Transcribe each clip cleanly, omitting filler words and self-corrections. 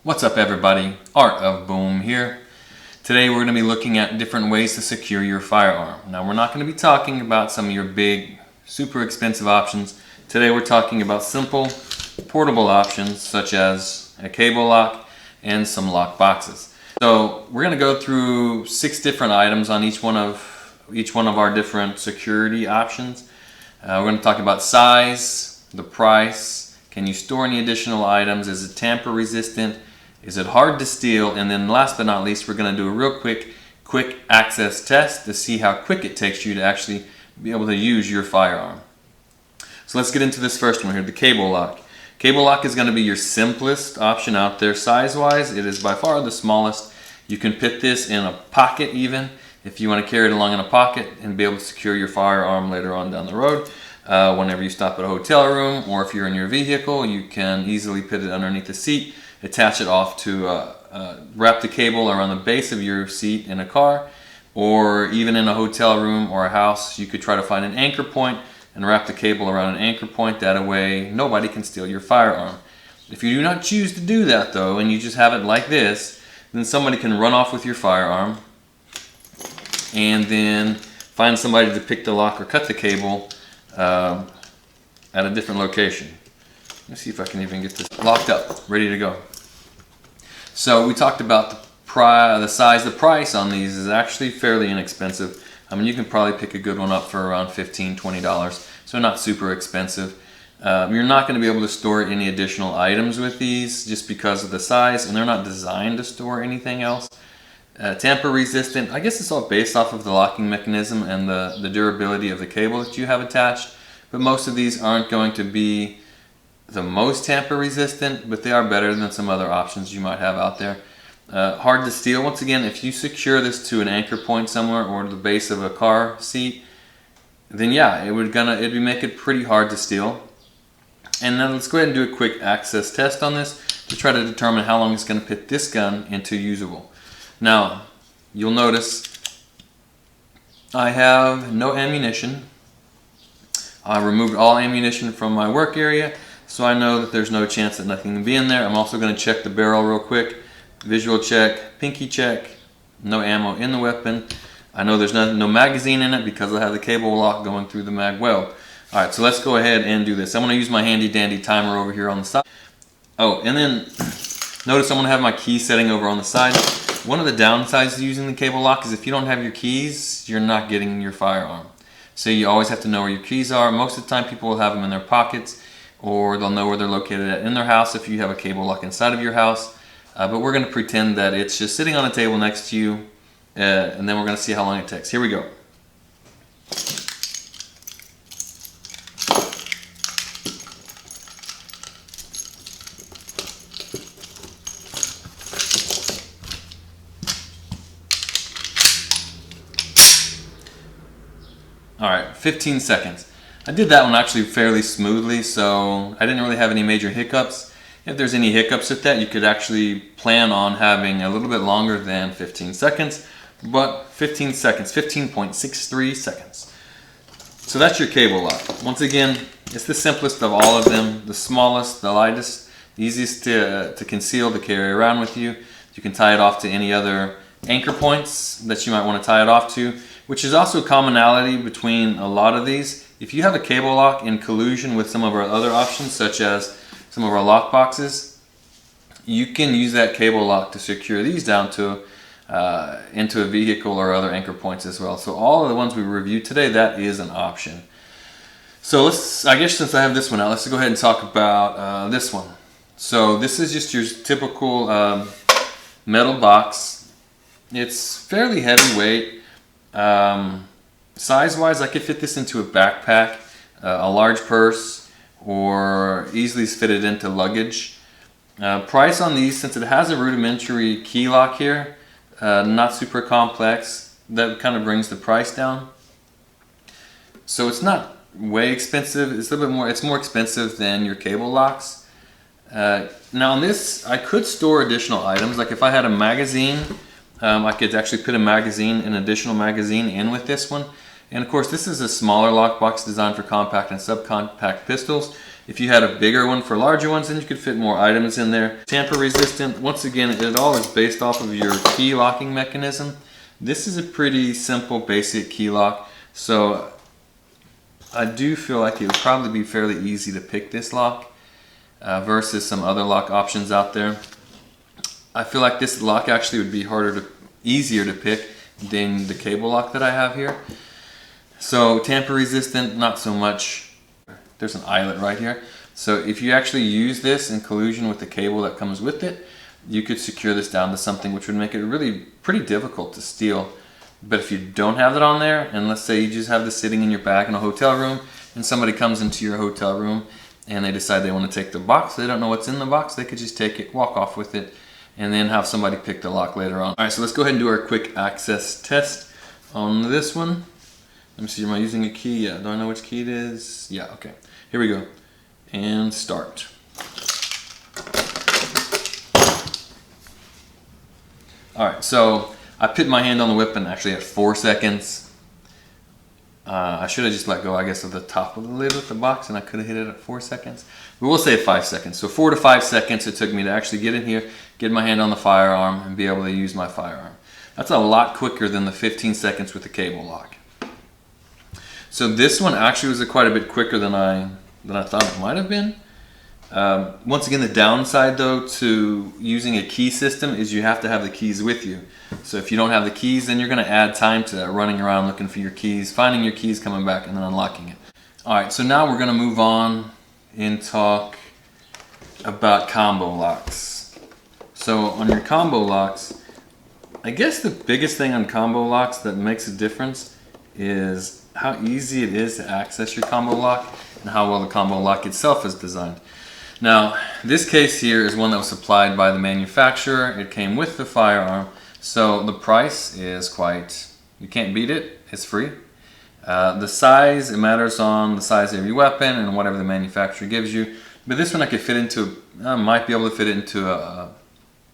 What's up everybody, Art of Boom here. Today we're going to be looking at different ways to secure your firearm. Now we're not going to be talking about some of your big, super expensive options. Today we're talking about simple, portable options such as a cable lock and some lock boxes. So we're going to go through 6 different items on each one of our different security options. We're going to talk about size, the price, can you store any additional items, is it tamper resistant, is it hard to steal, and then last but not least we're going to do a real quick access test to see how quick it takes you to actually be able to use your firearm. So let's get into this first one here, the cable lock. Cable lock is going to be your simplest option out there. Size wise, it is by far the smallest. You can put this in a pocket even if you want to carry it along in a pocket and be able to secure your firearm later on down the road. Whenever you stop at a hotel room or if you're in your vehicle, you can easily put it underneath the seat, attach it off to wrap the cable around the base of your seat in a car, or even in a hotel room or a house you could try to find an anchor point and wrap the cable around an anchor point. That way nobody can steal your firearm. If you do not choose to do that though, and you just have it like this, then somebody can run off with your firearm and then find somebody to pick the lock or cut the cable at a different location. Let me see if I can even get this locked up, ready to go. So we talked about the size. The price on these is actually fairly inexpensive. I mean, you can probably pick a good one up for around $15, $20, so not super expensive. You're not going to be able to store any additional items with these just because of the size, and they're not designed to store anything else. Tamper resistant, I guess it's all based off of the locking mechanism and the durability of the cable that you have attached, but most of these aren't going to be the most tamper resistant, but they are better than some other options you might have out there. Hard to steal, once again, if you secure this to an anchor point somewhere or the base of a car seat, then yeah, it'd make it pretty hard to steal. And now let's go ahead and do a quick access test on this to try to determine how long it's going to put this gun into usable. Now, you'll notice I have no ammunition. I removed all ammunition from my work area, so I know that there's no chance that nothing can be in there. I'm also going to check the barrel real quick. Visual check, pinky check, no ammo in the weapon. I know there's no magazine in it because I have the cable lock going through the mag well. Alright, so let's go ahead and do this. I'm going to use my handy dandy timer over here on the side. Oh, and then notice I'm going to have my key setting over on the side. One of the downsides to using the cable lock is if you don't have your keys, you're not getting your firearm. So you always have to know where your keys are. Most of the time people will have them in their pockets, or they'll know where they're located at in their house if you have a cable lock inside of your house. But we're going to pretend that it's just sitting on a table next to you, and then we're going to see how long it takes. Here we go. Alright, 15 seconds. I did that one actually fairly smoothly, so I didn't really have any major hiccups. If there's any hiccups with that, you could actually plan on having a little bit longer than 15 seconds, but 15 seconds, 15.63 seconds. So that's your cable lock. Once again, it's the simplest of all of them, the smallest, the lightest, the easiest to conceal, to carry around with you. You can tie it off to any other anchor points that you might want to tie it off to, which is also a commonality between a lot of these. If you have a cable lock in collusion with some of our other options, such as some of our lock boxes, you can use that cable lock to secure these down to into a vehicle or other anchor points as well. So all of the ones we reviewed today, that is an option. So I guess since I have this one out, let's go ahead and talk about this one. So this is just your typical metal box. It's fairly heavyweight. Size-wise, I could fit this into a backpack, a large purse, or easily fit it into luggage. Price on these, since it has a rudimentary key lock here, not super complex, that kind of brings the price down. So it's not way expensive. It's a little bit more. It's more expensive than your cable locks. Now on this, I could store additional items. Like if I had a magazine, I could actually put an additional magazine in with this one. And of course, this is a smaller lockbox designed for compact and subcompact pistols. If you had a bigger one for larger ones, then you could fit more items in there. Tamper resistant, once again, it all is based off of your key locking mechanism. This is a pretty simple, basic key lock, so I do feel like it would probably be fairly easy to pick this lock versus some other lock options out there. I feel like this lock actually would be easier to pick than the cable lock that I have here. So tamper resistant, not so much. There's an eyelet right here. So if you actually use this in collusion with the cable that comes with it, you could secure this down to something which would make it really pretty difficult to steal. But if you don't have that on there, and let's say you just have this sitting in your bag in a hotel room, and somebody comes into your hotel room and they decide they want to take the box, they don't know what's in the box, they could just take it, walk off with it, and then have somebody pick the lock later on. All right, so let's go ahead and do our quick access test on this one. Let me see, am I using a key? Yeah, do I know which key it is? Yeah, okay. Here we go. And start. All right, so I put my hand on the weapon actually at 4 seconds. I should have just let go, I guess, of the top of the lid with the box, and I could have hit it at 4 seconds. But we'll say 5 seconds. So 4 to 5 seconds it took me to actually get in here, get my hand on the firearm, and be able to use my firearm. That's a lot quicker than the 15 seconds with the cable lock. So this one actually was quite a bit quicker than I thought it might have been. Once again, the downside though to using a key system is you have to have the keys with you. So if you don't have the keys, then you're going to add time to that, running around looking for your keys, finding your keys, coming back, and then unlocking it. All right, so now we're going to move on and talk about combo locks. So on your combo locks, I guess the biggest thing on combo locks that makes a difference is how easy it is to access your combo lock and how well the combo lock itself is designed. Now, this case here is one that was supplied by the manufacturer. It came with the firearm, so the price is you can't beat it. It's free. The size, it matters on the size of your weapon and whatever the manufacturer gives you. But this one I could fit into, I might be able to fit it into a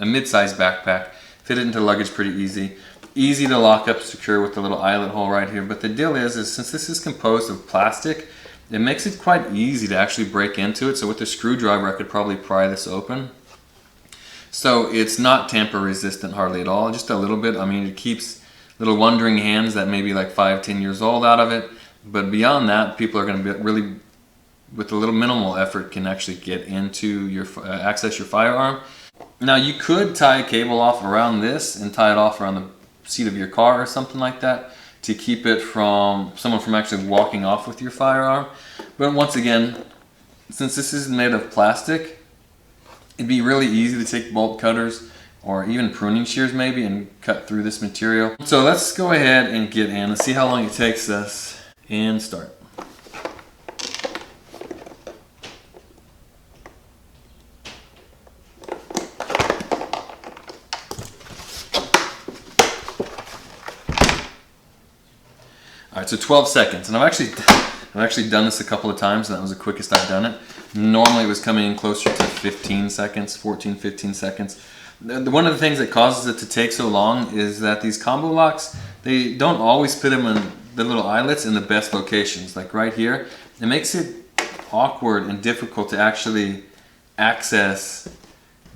mid-sized backpack, fit it into luggage pretty easy. Easy to lock up secure with the little eyelet hole right here. But the deal is since this is composed of plastic, it makes it quite easy to actually break into it. So with a screwdriver, I could probably pry this open. So it's not tamper resistant hardly at all, just a little bit. I mean, it keeps little wandering hands that may be like 5-10 years old out of it. But beyond that, people are going to be really, with a little minimal effort, can actually get into your, access your firearm. Now you could tie a cable off around this and tie it off around the seat of your car or something like that to keep it from someone from actually walking off with your firearm. But once again, since this is made of plastic, it'd be really easy to take bolt cutters or even pruning shears maybe and cut through this material. So let's go ahead and get in and see how long it takes us and start. All right, so 12 seconds, and I've actually done this a couple of times, and that was the quickest I've done it. Normally it was coming in closer to 15 seconds, 14, 15 seconds. One of the things that causes it to take so long is that these combo locks, they don't always put them in the little eyelets in the best locations. Like right here, it makes it awkward and difficult to actually access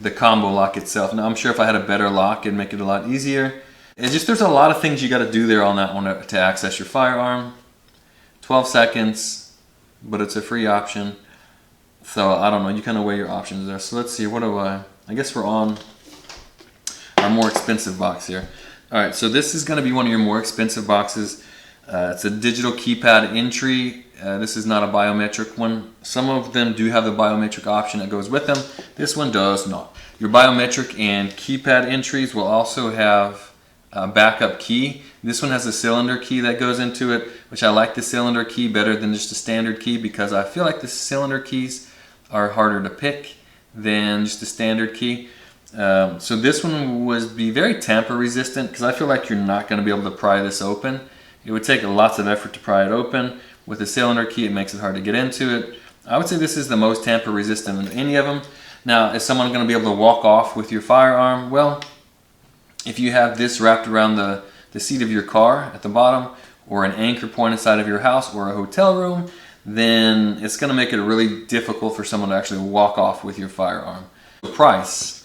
the combo lock itself. Now I'm sure if I had a better lock, it'd make it a lot easier. It's just there's a lot of things you got to do there on that one to access your firearm. 12 seconds, but it's a free option. So I don't know, you kind of weigh your options there. So let's see, I guess we're on our more expensive box here. All right, so this is going to be one of your more expensive boxes. It's a digital keypad entry. This is not a biometric one. Some of them do have the biometric option that goes with them. This one does not. Your biometric and keypad entries will also have a backup key. This one has a cylinder key that goes into it, which I like the cylinder key better than just a standard key because I feel like the cylinder keys are harder to pick than just a standard key. So this one would be very tamper resistant because I feel like you're not going to be able to pry this open. It would take lots of effort to pry it open. With a cylinder key, it makes it hard to get into it. I would say this is the most tamper resistant of any of them. Now, is someone going to be able to walk off with your firearm? Well, if you have this wrapped around the seat of your car at the bottom, or an anchor point inside of your house or a hotel room, then it's going to make it really difficult for someone to actually walk off with your firearm. Price.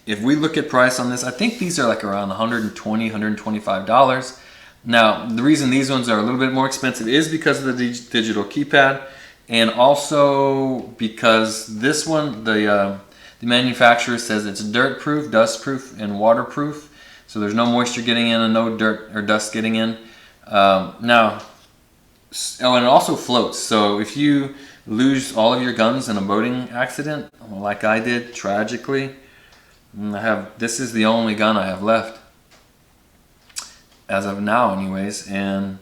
If we look at price on this, I think these are like around $120, $125. Now, the reason these ones are a little bit more expensive is because of the digital keypad, and also because this one, the manufacturer says it's dirt-proof, dust-proof, and waterproof. So there's no moisture getting in and no dirt or dust getting in. And it also floats. So if you lose all of your guns in a boating accident, like I did tragically, this is the only gun I have left as of now anyways, and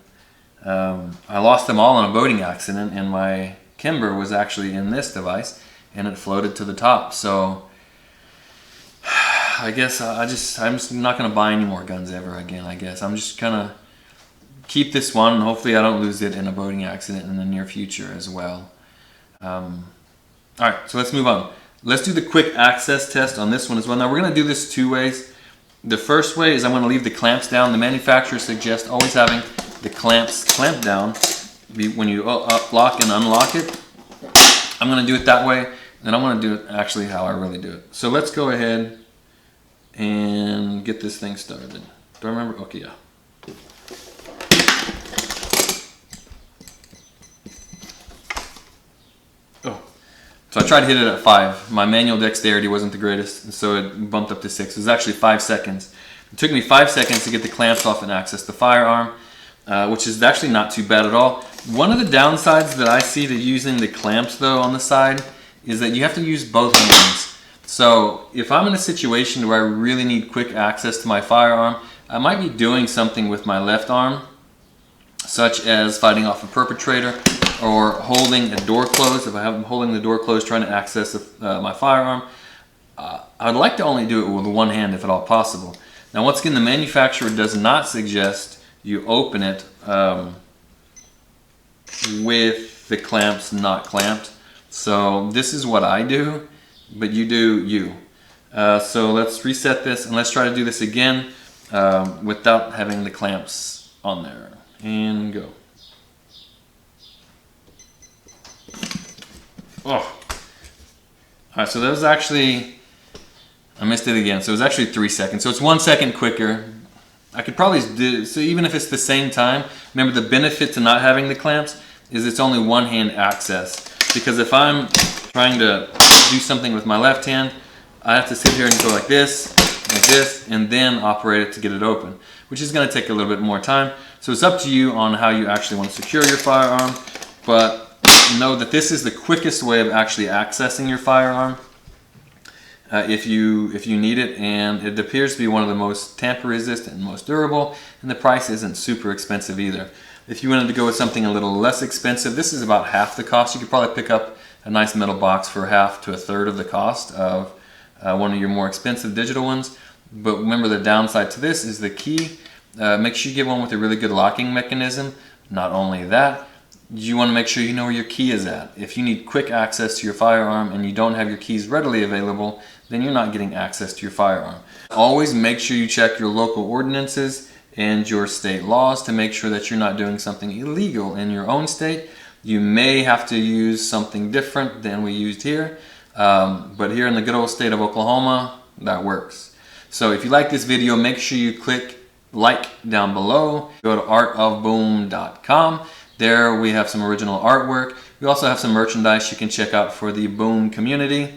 I lost them all in a boating accident, and my Kimber was actually in this device and it floated to the top. So I guess I'm just not gonna buy any more guns ever again. I guess I'm just gonna keep this one, and hopefully I don't lose it in a boating accident in the near future as well. Alright, so let's move on. Let's do the quick access test on this one as well. Now we're going to do this two ways. The first way is I'm going to leave the clamps down. The manufacturer suggests always having the clamps clamped down when you lock and unlock it. I'm going to do it that way, and I'm going to do it actually how I really do it. So let's go ahead and get this thing started. Do I remember? Okay, yeah. So I tried to hit it at 5. My manual dexterity wasn't the greatest, and so it bumped up to 6. It was actually 5 seconds. It took me 5 seconds to get the clamps off and access the firearm, which is actually not too bad at all. One of the downsides that I see to using the clamps though on the side is that you have to use both hands. So if I'm in a situation where I really need quick access to my firearm, I might be doing something with my left arm, such as fighting off a perpetrator, or holding a door closed. If I'm holding the door closed trying to access my firearm, I'd like to only do it with one hand if at all possible. Now once again, the manufacturer does not suggest you open it with the clamps not clamped. So this is what I do, but you do you. So let's reset this and let's try to do this again without having the clamps on there. And go. Oh. Alright, so that was actually, I missed it again. So it was actually 3 seconds. So it's 1 second quicker. I could probably do, so even if it's the same time, remember the benefit to not having the clamps is it's only one hand access. Because if I'm trying to do something with my left hand, I have to sit here and go like this, and then operate it to get it open, which is going to take a little bit more time. So it's up to you on how you actually want to secure your firearm, but know that this is the quickest way of actually accessing your firearm if you need it, and it appears to be one of the most tamper resistant and most durable, and the price isn't super expensive either. If you wanted to go with something a little less expensive, this is about half the cost. You could probably pick up a nice metal box for half to a third of the cost of one of your more expensive digital ones. But remember, the downside to this is the key. Make sure you get one with a really good locking mechanism. Not only that, you want to make sure you know where your key is at. If you need quick access to your firearm and you don't have your keys readily available, then you're not getting access to your firearm. Always make sure you check your local ordinances and your state laws to make sure that you're not doing something illegal in your own state. You may have to use something different than we used here, but here in the good old state of Oklahoma, that works. So if you like this video, make sure you click like down below. Go to artofboom.com. There we have some original artwork. We also have some merchandise you can check out for the Boom community.